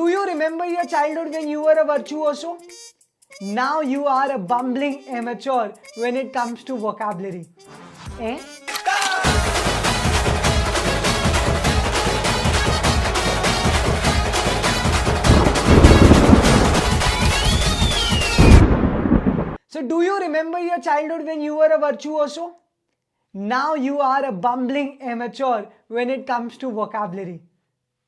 do you remember your childhood when you were a virtuoso? Now you are a bumbling amateur when it comes to vocabulary. Eh? So do you remember your childhood when you were a virtuoso? Now you are a bumbling amateur when it comes to vocabulary.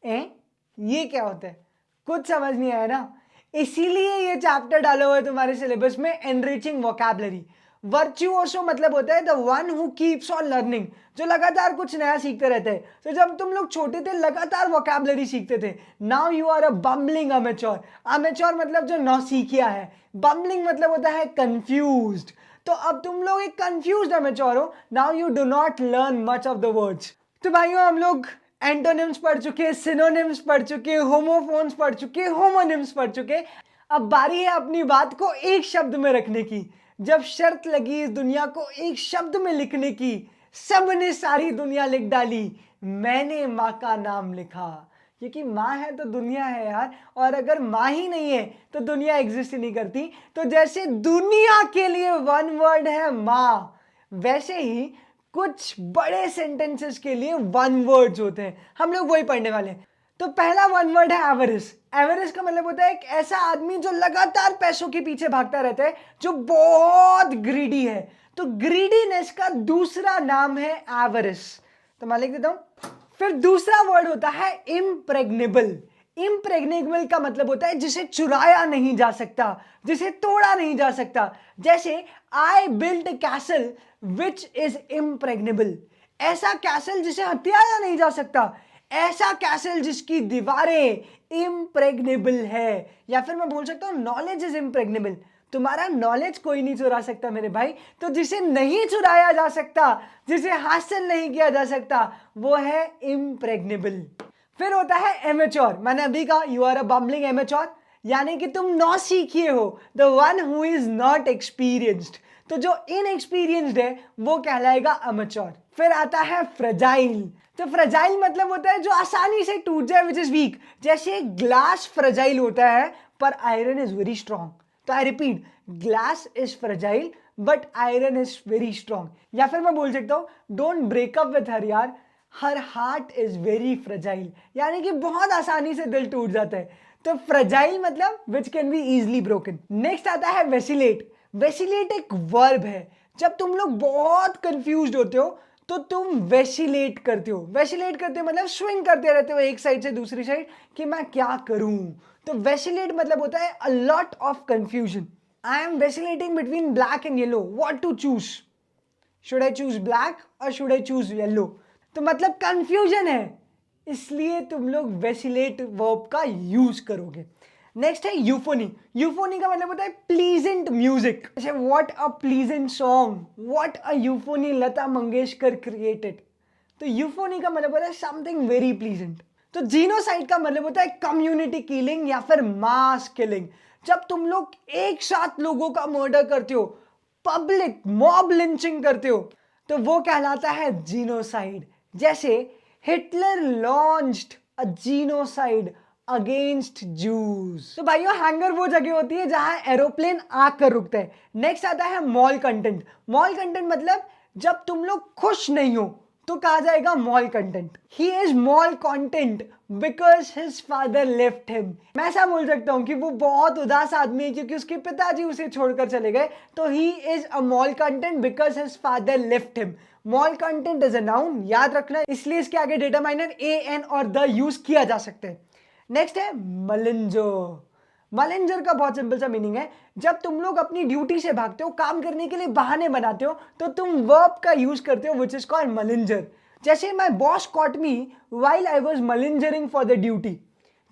ये क्या होता है? कुछ समझ नहीं आया ना? इसीलिए ये चैप्टर डाला हुआ है तुम्हारे सिलेबस में, एनरिचिंग वोकैबुलरी. वर्चुओसो मतलब होता है the one who keeps on learning, जो लगातार कुछ नया सीखते रहते हैं. तो जब तुम लोग छोटे थे लगातार वोकैबुलरी सीखते थे. Now you are a bumbling amateur. Amateur मतलब जो नौसिखिया है. बम्बलिंग मतलब होता है कंफ्यूज्ड. तो अब तुम लोग एक कंफ्यूज्ड अमेच्योर हो. Now you do not learn much of the words. तो भाइयों हम लोग एंटोनिम्स पढ़ चुके, सिनोनिम्स पढ़ चुके, होमोफोन्स पढ़ चुके, होमोनिम्स पढ़ चुके. अब बारी है अपनी बात को एक शब्द में रखने की. जब शर्त लगी इस दुनिया को एक शब्द में लिखने की, सबने सारी दुनिया लिख डाली. मैंने माँ का नाम लिखा, क्योंकि माँ है तो दुनिया है यार. और अगर माँ ही नहीं है तो दुनिया एग्जिस्ट ही नहीं करती. तो जैसे दुनिया के लिए वन वर्ड है माँ, वैसे ही कुछ बड़े सेंटेंसेस के लिए वन वर्ड्स होते हैं. हम लोग वही पढ़ने वाले हैं. तो पहला वन वर्ड है एवरिस. एवरिस का मतलब होता है एक ऐसा आदमी जो लगातार पैसों के पीछे भागता रहता है, जो बहुत ग्रीडी है. तो ग्रीडीनेस का दूसरा नाम है एवरिस. तो मैं लिख देता हूं. फिर दूसरा वर्ड होता है इम्प्रेग्नेबल. इम्प्रेग्नेबल का मतलब होता है जिसे चुराया नहीं जा सकता, जिसे तोड़ा नहीं जा सकता. जैसे I built castle which is impregnable. ऐसा कैसल जिसे हथियाया नहीं जा सकता, ऐसा कैसल जिसकी दीवारें इम्प्रेग्नेबल है. या फिर मैं बोल सकता हूं नॉलेज इज इम्प्रेग्नेबल. तुम्हारा नॉलेज कोई नहीं चुरा सकता मेरे भाई. तो जिसे नहीं चुराया जा सकता, जिसे हासिल नहीं किया जा सकता, वो है इम्प्रेग्नेबल. फिर होता है एमेच्योर. मैंने अभी कहा you are a bumbling amateur, यानी कि तुम नौसिखिए हो, the one who is not experienced. तो जो इनएक्सपीरियंस्ड है वो कहलाएगा अमेच्योर. फिर आता है फ्रेजाइल. तो फ्रेजाइल मतलब होता है जो आसानी से टूट जाए, विच इज वीक. जैसे ग्लास फ्रेजाइल होता है पर आयरन इज वेरी स्ट्रॉन्ग. तो I repeat, glass is fragile but iron is very strong. या फिर मैं बोल सकता हूं डोंट ब्रेकअप विथ हर यार, her heart is very fragile, यानी कि बहुत आसानी से दिल टूट जाता है. तो फ्रेजाइल मतलब which can be easily broken. Next आता है वेसिलेट. वेसिलेट एक वर्ब है. जब तुम लोग बहुत कंफ्यूज्ड होते हो तो तुम वेसिलेट करते हो. वेसिलेट करते हो मतलब स्विंग करते रहते हो एक साइड से दूसरी साइड कि मैं क्या करूं. तो वेसिलेट मतलब होता है a lot of confusion. I am vacillating between black and yellow, what to choose. Should I choose black और शुड आई चूज येलो. तो मतलब कंफ्यूजन है, इसलिए तुम लोग वेसिलेट वर्ब का यूज करोगे. नेक्स्ट है यूफोनी. यूफोनी का मतलब होता है प्लीजेंट म्यूजिक. जैसे what a pleasant song, what a euphony Lata Mangeshkar created. तो यूफोनी का मतलब होता है समथिंग वेरी प्लीजेंट. तो जीनोसाइड का मतलब होता है कम्युनिटी किलिंग या फिर मास किलिंग. जब तुम लोग एक साथ लोगों का मर्डर करते हो, पब्लिक मॉब लिंचिंग करते हो, तो वो कहलाता है जीनोसाइड. जैसे Hitler launched a genocide against juice. तो भाइयों हैंगर वो जगह होती है जहां एरोप्लेन आकर रुकता है. नेक्स्ट आता है मॉल कंटेंट. मॉल कंटेंट मतलब जब तुम लोग खुश नहीं हो तो कहा जाएगा mall content. He is mall content because his father left him. मैं ऐसा बोल सकता हूं कि वो बहुत उदास आदमी है क्योंकि उसके पिताजी उसे छोड़कर चले गए. तो he is a mall content because his father left him. Mall content is a noun, याद रखना, इसलिए इसके आगे डिटरमाइनर ए एन और द यूज किया जा सकता है. नेक्स्ट है मलिंजर. मलिंजर का बहुत सिंपल सा मीनिंग है, जब तुम लोग अपनी ड्यूटी से भागते हो, काम करने के लिए बहाने बनाते हो, तो तुम वर्ब का यूज करते हो विच इज कॉल्ड मलिंजर. जैसे my boss caught me while I was malingering for the duty.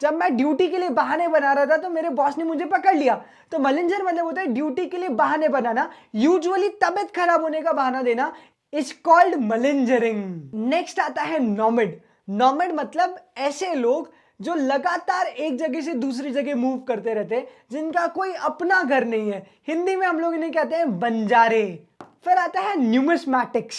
जब मैं ड्यूटी के लिए बहाने बना रहा था तो मेरे बॉस ने मुझे पकड़ लिया. तो मलिंजर मतलब होता है ड्यूटी के लिए बहाने बनाना, यूजुअली तबीयत खराब होने का बहाना देना, इज कॉल्ड मलिंजरिंग. नेक्स्ट आता है नॉमिड. नॉमिड मतलब ऐसे लोग जो लगातार एक जगह से दूसरी जगह मूव करते रहते हैं, जिनका कोई अपना घर नहीं है. हिंदी में हम लोग इन्हें कहते हैं बंजारे. फिर आता है न्यूमिस्मैटिक्स.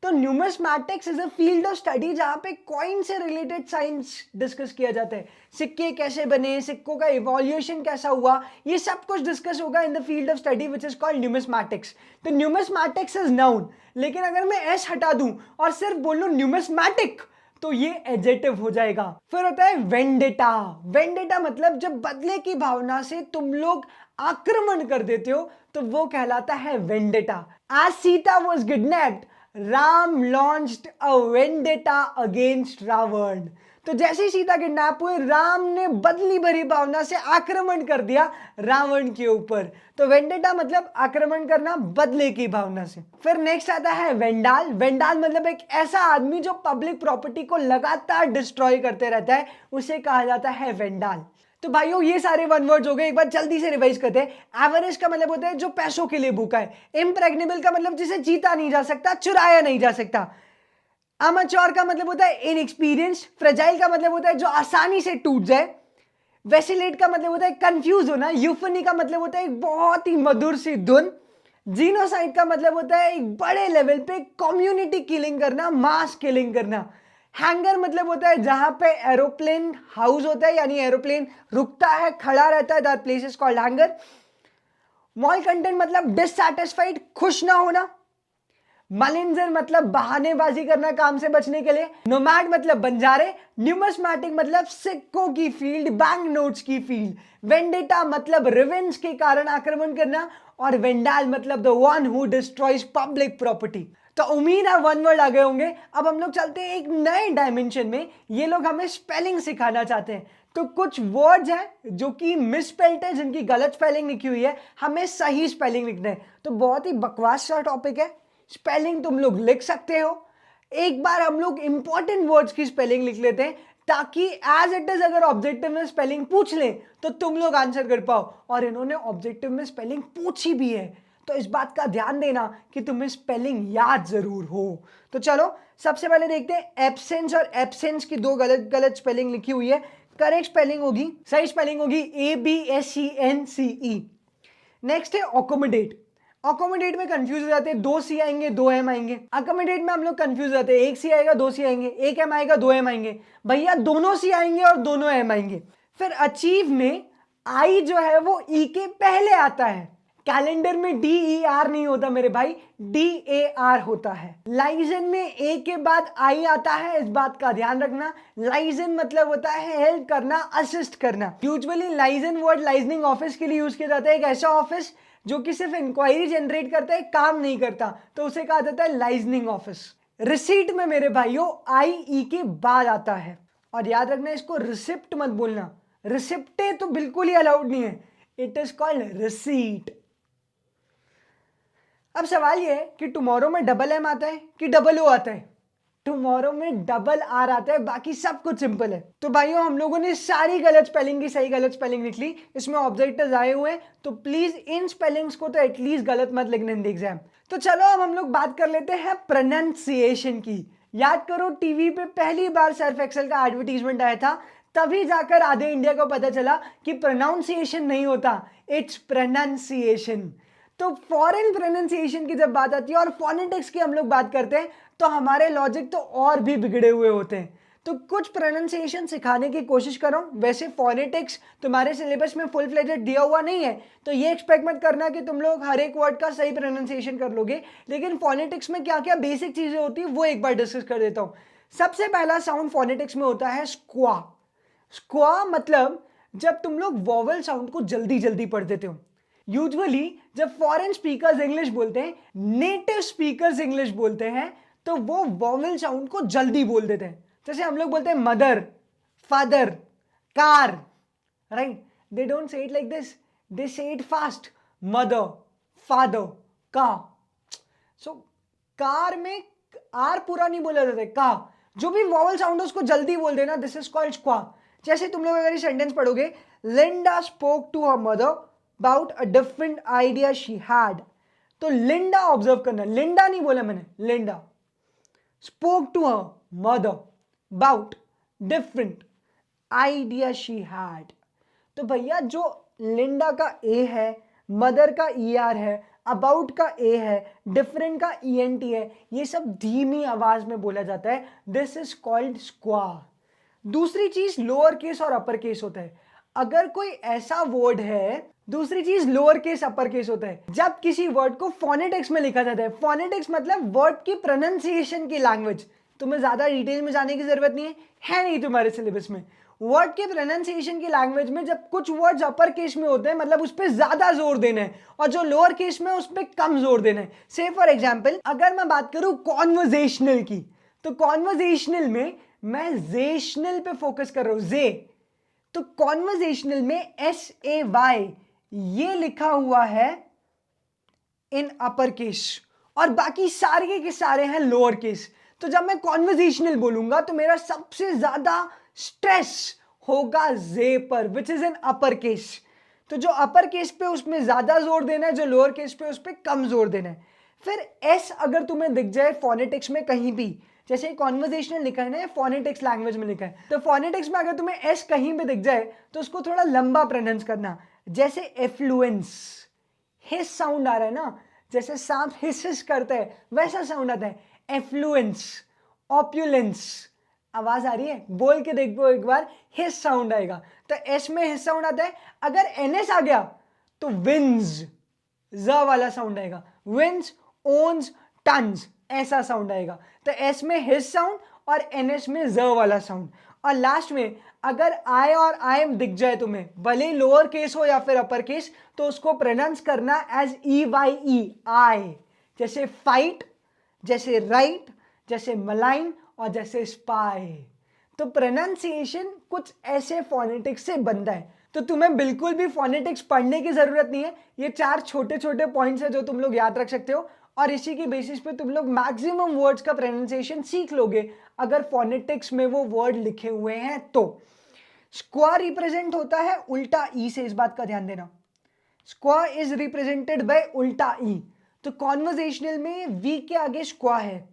तो numismatics is a field of study जहां पे कॉइन से रिलेटेड साइंस डिस्कस किया जाता है। सिक्के कैसे बने, सिक्कों का इवोल्यूशन कैसा हुआ, ये सब कुछ डिस्कस होगा in the field of study which is called numismatics. तो न्यूमिस्मैटिक्स इज नाउन, लेकिन अगर मैं एस हटा दूं और सिर्फ बोलूं न्यूमिस्मैटिक तो ये एडजेक्टिव हो जाएगा। फिर होता है वेंडेटा। वेंडेटा मतलब जब बदले की भावना से तुम लोग आक्रमण कर देते हो तो वो कहलाता है vendetta. As Sita was kidnapped, Ram launched a vendetta against Ravan. तो जैसे ही सीता किडनैप हुए, राम ने बदली भरी भावना से आक्रमण कर दिया रावण के ऊपर। तो वेंडेटा मतलब आक्रमण करना बदले की भावना से। फिर नेक्स्ट आता है वेंडाल। वेंडाल मतलब एक ऐसा आदमी जो पब्लिक प्रॉपर्टी को लगातार डिस्ट्रॉय करते रहता है, उसे कहा जाता है वेंडाल। तो भाइयों ये सारे वन वर्ड्स हो गए, एक बार जल्दी से रिवाइज करते हैं। एवरेज का मतलब होता है जो पैसों के लिए भूखा है। इम्प्रेग्नेबल का मतलब जिसे जीता नहीं जा सकता, चुराया नहीं जा सकता। अमैच्योर का मतलब होता है इनएक्सपीरियंस। फ्रेजाइल का मतलब होता है जो आसानी से टूट जाए। वेसिलेट का मतलब होता है कंफ्यूज होना। यूफनी का मतलब होता है एक बहुत ही मधुर सी धुन। जीनोसाइड का मतलब होता है एक बड़े लेवल पे कम्युनिटी किलिंग करना, मास किलिंग करना। हैंगर मतलब होता है जहां पे एरोप्लेन हाउस होता है, यानी एरोप्लेन रुकता है, खड़ा रहता है, that place is called hanger. Mall content मतलब डिससैटिस्फाइड, खुश ना होना। मलिंजर मतलब बहानेबाजी करना काम से बचने के लिए। नोमैड मतलब बंजारे। न्यूमिस्मैटिक मतलब सिक्कों की फील्ड, बैंक नोट्स की फील्ड। वेंडेटा मतलब रिवेंज के कारण आक्रमण करना। और वेंडाल मतलब the one who destroys public property. तो उम्मीद है वन वर्ड आ गए होंगे। अब हम लोग चलते हैं एक नए डायमेंशन में। ये लोग हमें स्पेलिंग सिखाना चाहते हैं। तो कुछ वर्ड्स हैं जो कि मिसस्पेल्ड है, जिनकी गलत स्पेलिंग लिखी हुई है, हमें सही स्पेलिंग लिखना है। तो बहुत ही बकवास सा टॉपिक है। स्पेलिंग तुम लोग लिख सकते हो। एक बार हम लोग इंपॉर्टेंट वर्ड्स की स्पेलिंग लिख लेते हैं, ताकि एज इट इज अगर ऑब्जेक्टिव में स्पेलिंग पूछ ले तो तुम लोग आंसर कर पाओ। और इन्होंने ऑब्जेक्टिव में स्पेलिंग पूछी भी है, तो इस बात का ध्यान देना कि तुम्हें स्पेलिंग याद जरूर हो। तो चलो सबसे पहले देखते हैं एब्सेंस और एब्सेंस की दो गलत गलत स्पेलिंग लिखी हुई है। करेक्ट स्पेलिंग होगी, सही स्पेलिंग होगी ABSENCE। नेक्स्ट है अकोमोडेट। अकोमोडेट में कंफ्यूज हो जाते हैं, 2 सी आएंगे 2 एम आएंगे। अकोमोडेट में हम लोग कंफ्यूज हो जाते हैं, 1 सी आएगा 2 सी आएंगे, 1 एम आएगा 2 एम आएंगे। भैया दोनों सी आएंगे और दोनों एम आएंगे। फिर अचीव में आई जो है वो ई के पहले आता है। कैलेंडर में DER नहीं होता मेरे भाई, DAR होता है। लाइजन में ए के बाद आई आता है, इस बात का ध्यान रखना। लाइजन मतलब होता है हेल्प करना, असिस्ट करना। Usually liaison word liaisoning office के लिए यूज किया जाता है। एक ऐसा ऑफिस जो कि सिर्फ इंक्वायरी जनरेट करता है, काम नहीं करता, तो उसे कहा जाता है लाइजनिंग ऑफिस। रिसीट में मेरे भाइयों IE के बाद आता है। और याद रखना इसको रिसिप्ट मत बोलना, रिसिप्टे तो बिल्कुल ही अलाउड नहीं है, इट इज कॉल्ड रिसीट। अब सवाल ये है कि टुमारो में डबल एम आता है कि डबल ओ आता है। टुमारो में डबल आर आता है, बाकी सब कुछ सिंपल है। तो भाइयों हम लोगों ने सारी गलत स्पेलिंग की सही गलत स्पेलिंग लिख ली। इसमें ऑब्जेक्टिव्स आए हुए हैं, तो प्लीज इन स्पेलिंग्स को तो एटलीस्ट गलत मत लिखने इन द एग्जाम। तो चलो अब हम लोग बात कर लेते हैं प्रोनाउंसिएशन की। याद करो टीवी पे पहली बार सर्फ एक्सेल का एडवर्टीजमेंट आया था, तभी जाकर आधे इंडिया को पता चला कि प्रोनाउंसिएशन नहीं होता, इट्स प्रोनाउंसिएशन। तो फॉरेन प्रोनाउंसिएशन की जब बात आती है और फोनेटिक्स की हम लोग बात करते हैं, तो हमारे लॉजिक तो और भी बिगड़े हुए होते हैं। तो कुछ प्रोनाउंसिएशन सिखाने की कोशिश करो। वैसे फोनेटिक्स तुम्हारे सिलेबस में फुल फ्लेजेड दिया हुआ नहीं है, तो ये एक्सपेक्ट मत करना कि तुम लोग हर एक वर्ड का सही प्रोनाउंसिएशन कर लोगे। लेकिन फोनेटिक्स में क्या क्या बेसिक चीजें होती है वो एक बार डिस्कस कर देता हूँ। सबसे पहला साउंड फोनेटिक्स में होता है स्क्वा। स्क्वा मतलब जब तुम लोग वॉवल साउंड को जल्दी जल्दी पढ़ देते हो। यूजुअली जब फॉरेन स्पीकर्स इंग्लिश बोलते हैं, नेटिव स्पीकर्स इंग्लिश बोलते हैं, तो वो वॉवेल साउंड को जल्दी बोल देते हैं। जैसे हम लोग बोलते हैं mother, father, car, right? They don't say it like this, they say it fast. Mother, father, car. So car में आर पूरा नहीं बोला जाता है, का। जो भी वॉवल साउंड है उसको जल्दी बोल देना, दिस इज कॉल्ड स्क्वा। जैसे तुम लोग अगर ये सेंटेंस पढ़ोगे, Linda spoke to her mother about a different idea she had, तो लिंडा ऑब्जर्व करना, लिंडा नहीं बोला मैंने, Linda spoke to her mother about different idea she had। तो भैया जो लिंडा का ए है, मदर का ER है, अबाउट का ए है, डिफरेंट का ENT है, ये सब धीमी आवाज में बोला जाता है। This is called स्क्वा। दूसरी चीज लोअर केस और अपर केस होता है। अगर कोई ऐसा वर्ड है, दूसरी चीज लोअर केस अपर केस होता है। जब किसी वर्ड को फोनेटिक्स में लिखा जाता है, फोनेटिक्स मतलब वर्ड की प्रोनाउंसिएशन की लैंग्वेज, तुम्हें ज्यादा डिटेल में जाने की जरूरत नहीं है नहीं तुम्हारे सिलेबस में। वर्ड के प्रोनाउंसिएशन की लैंग्वेज में जब कुछ वर्ड्स अपर केस में होते हैं मतलब उस पर ज्यादा जोर देना है, और जो लोअर केस में उस पर कम जोर देना है। से फॉर एग्जाम्पल अगर मैं बात करूं कॉन्वर्जेशनल की, तो कॉन्वर्जेशनल में मैं जेशनल पे फोकस कर रहा हूं, जे। तो कॉन्वर्जेशनल में SAY ये लिखा हुआ है इन अपर केस, और बाकी सारे के सारे हैं लोअर केस। तो जब मैं कॉन्वर्जेशनल बोलूंगा तो मेरा सबसे ज्यादा स्ट्रेस होगा जे पर, which is in upper case. तो जो अपर केस पे उसमें ज्यादा जोर देना है, जो लोअर केस पे उस पर कम जोर देना है। फिर एस अगर तुम्हें दिख जाए फोनेटिक्स में कहीं भी, जैसे कॉन्वर्जेशनल लिखा है ना, फोनेटिक्स लैंग्वेज में लिखा है, तो फोनेटिक्स में अगर तुम्हें एस कहीं भी दिख जाए तो उसको थोड़ा लंबा प्रोनाउंस करना। जैसे एफ्लुएंस, हिस साउंड आ रहा है ना, जैसे सांप हिस करता है वैसा साउंड आता है। एफ्लुएंस, ऑप्युलेंस, आवाज आ रही है, बोल के देखो एक बार, हिस साउंड आएगा। तो एस में हिस साउंड आता है। अगर NS आ गया तो विंस, ज वाला साउंड आएगा। विंस, ओन्स, टन्स, ऐसा साउंड आएगा। तो एस में हिस साउंड और NS में ज वाला साउंड। और लास्ट में अगर आई और आई एम दिख जाए तुम्हें, भले ही लोअर केस हो या फिर अपर केस, तो उसको प्रोनाउंस करना एज EYE, आई। जैसे फाइट, जैसे राइट, जैसे मलाइन और जैसे स्पाई। तो प्रोनाउंसिएशन कुछ ऐसे फोनेटिक्स से बनता है। तो तुम्हें बिल्कुल भी फोनेटिक्स पढ़ने की जरूरत नहीं है। ये 4 छोटे छोटे पॉइंट्स हैं जो तुम लोग याद रख सकते हो, और इसी की बेसिस पे तुम लोग मैक्सिमम वर्ड्स का प्रोनाउंसिएशन सीख लोगे अगर फोनेटिक्स में वो वर्ड लिखे हुए हैं तो। स्क्वा रिप्रेजेंट होता है उल्टा ई से, इस बात का ध्यान देना। स्क्वा इज रिप्रेजेंटेड बाय उल्टा ई। तो कॉन्वर्जेशनल में वी के आगे स्क्वा है,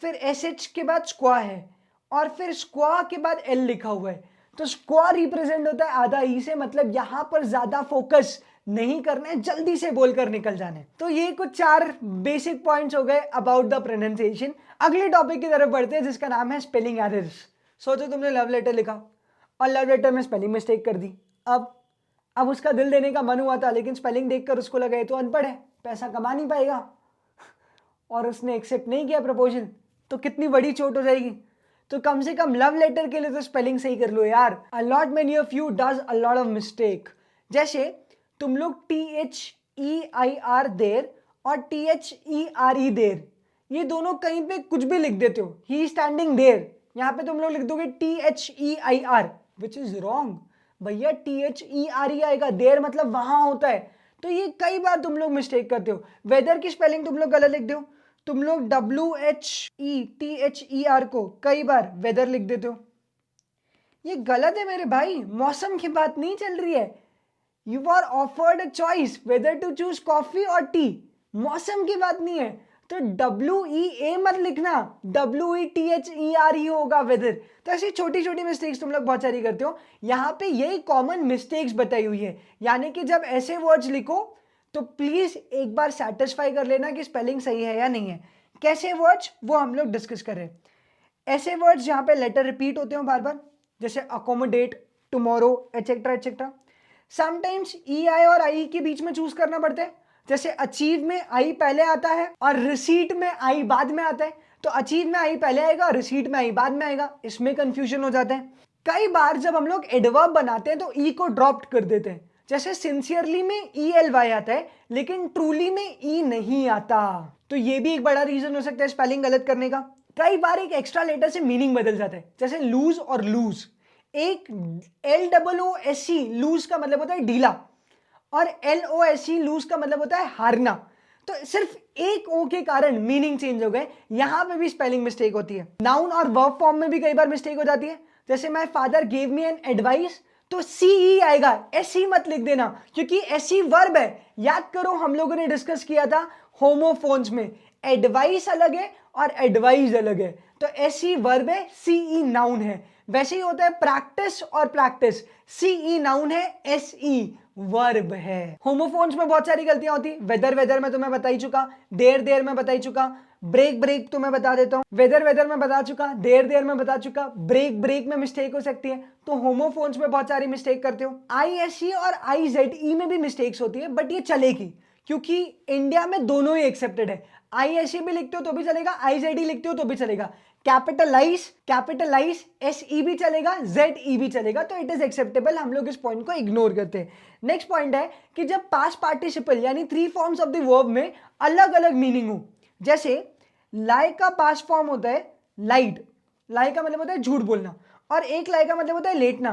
फिर SH के बाद स्क्वा है, और फिर स्क्वा के बाद L लिखा हुआ है। तो स्क्वा रिप्रेजेंट होता है आधा ई से, मतलब यहां पर ज्यादा फोकस नहीं करना है, जल्दी से बोलकर निकल जाना है। तो ये कुछ 4 बेसिक पॉइंट्स हो गए अबाउट द प्रोनाउंसिएशन। अगले टॉपिक की तरफ बढ़ते हैं जिसका नाम है स्पेलिंग एरर्स। सोचो तुमने लव लेटर लिखा और लव लेटर में स्पेलिंग मिस्टेक कर दी। अब उसका दिल देने का मन हुआ था, लेकिन स्पेलिंग देखकर उसको लगा ये तो अनपढ़ है, पैसा कमा नहीं पाएगा, और उसने एक्सेप्ट नहीं किया प्रपोजल, तो कितनी बड़ी चोट हो जाएगी। तो कम से कम लव लेटर के लिए तो स्पेलिंग सही कर लो यार। A lot many of you does a lot of mistake. जैसे तुम लोग THEIR देर और THERE देर, ये दोनों कहीं पे कुछ भी लिख देते हो। ही स्टैंडिंग देर, यहाँ पे तुम लोग लिख दोगे THEIR, विच इज रॉन्ग। भैया THERE आएगा, देर मतलब वहां होता है। तो ये कई बार तुम लोग मिस्टेक करते हो। वेदर की स्पेलिंग तुम लोग गलत लिख दो, तुम लोग WHETHER को कई बार वेदर लिख देते हो। ये गलत है मेरे भाई, मौसम की बात नहीं चल रही है। You are offered a choice whether to choose coffee और टी, मौसम की बात नहीं है। तो WEA मत लिखना, WETHER होगा वेदर। तो ऐसी छोटी छोटी मिस्टेक्स तुम लोग बहुत सारी करते हो। यहाँ पे यही कॉमन मिस्टेक्स बताई हुई है, यानी कि जब ऐसे वर्ड्स लिखो तो प्लीज एक बार सेटिस्फाई कर लेना कि स्पेलिंग सही है या नहीं है। कैसे वर्ड्स वो हम लोग डिस्कस कर रहे हैं। ऐसे वर्ड्स जहाँ पे लेटर रिपीट होते हो बार बार, जैसे accommodate, tomorrow, etcetera etcetera. Sometimes EI और आई के बीच में चूज करना पड़ता है। जैसे अचीव में आई पहले आता है और रिसीट में आई बाद में आता है। तो अचीव में आई पहले आएगा, रिसीट में आई बाद में आएगा, इसमें कंफ्यूजन हो जाता है। कई बार जब हम लोग एडवर्ब बनाते हैं तो ई को ड्रॉप कर देते हैं। जैसे सिंसियरली में ELY आता है, लेकिन ट्रूली में ई नहीं आता। तो ये भी एक बड़ा रीजन हो सकता है स्पेलिंग गलत करने का। कई बार एक एक्स्ट्रा लेटर से मीनिंग बदल जाता है, जैसे लूज और लूज। एक LOOSE लूज का मतलब होता है ढीला, और LOSE लूज का मतलब होता है हारना। तो सिर्फ एक ओ के कारण मीनिंग चेंज हो गए। यहां पे भी स्पेलिंग मिस्टेक होती है। नाउन और वर्ब फॉर्म में भी कई बार मिस्टेक हो जाती है। जैसे my father gave me an advice, तो CE आएगा, SE मत लिख देना, क्योंकि SE वर्ब है। याद करो हम लोगों ने डिस्कस किया था होमोफोन्स में, एडवाइस अलग है और एडवाइस अलग है। तो SE वर्ब है, CE नाउन है। वैसे ही होता है प्रैक्टिस और प्रैक्टिस। सीई नाउन है, एसई वर्ब है। होमोफोन्स में बहुत सारी गलतियां होती है। वेदर वेदर में तुम्हें बता ही चुका, देर देर में बता ही चुका, ब्रेक ब्रेक तो मैं बता देता हूं। वेदर वेदर में बता चुका, देर देर में बता चुका, ब्रेक ब्रेक में मिस्टेक हो सकती है। तो होमोफोन्स में बहुत सारी मिस्टेक करते हो। आईएसई और आईजेडई में भी मिस्टेक्स होती है, बट ये चलेगी क्योंकि इंडिया में दोनों ही एक्सेप्टेड है। आईएसई भी लिखते हो तो भी चलेगा, आईजेडई लिखते हो तो भी चलेगा। कैपिटलाइज एसई भी चलेगा, जेडई भी चलेगा, तो इट इज एक्सेप्टेबल। हम लोग इस पॉइंट को इग्नोर करते हैं। नेक्स्ट पॉइंट है कि जब पास्ट पार्टिसिपल यानी 3 फॉर्म्स ऑफ द वर्ब में अलग अलग मीनिंग हो, जैसे लाई का पास्ट फॉर्म होता है लाइड, लाई का मतलब होता है झूठ बोलना, और एक लाई का मतलब होता है लेटना,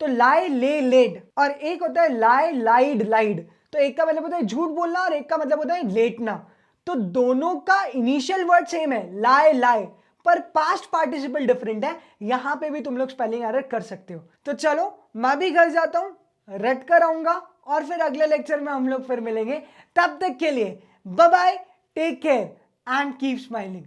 तो लाई ले लेट, और एक होता है लाई लाइड लाइड, तो एक का मतलब होता है झूठ बोलना और एक का मतलब होता है लेटना। तो दोनों का इनिशियल वर्ड सेम है लाई लाई, पर पास्ट पार्टिसिपल डिफरेंट है। यहां पे भी तुम लोग स्पेलिंग एरर कर सकते हो। तो चलो मैं भी घर जाता हूं, रट कर आऊंगा, और फिर अगले लेक्चर में हम लोग फिर मिलेंगे। तब तक के लिए bye bye, take care and keep smiling.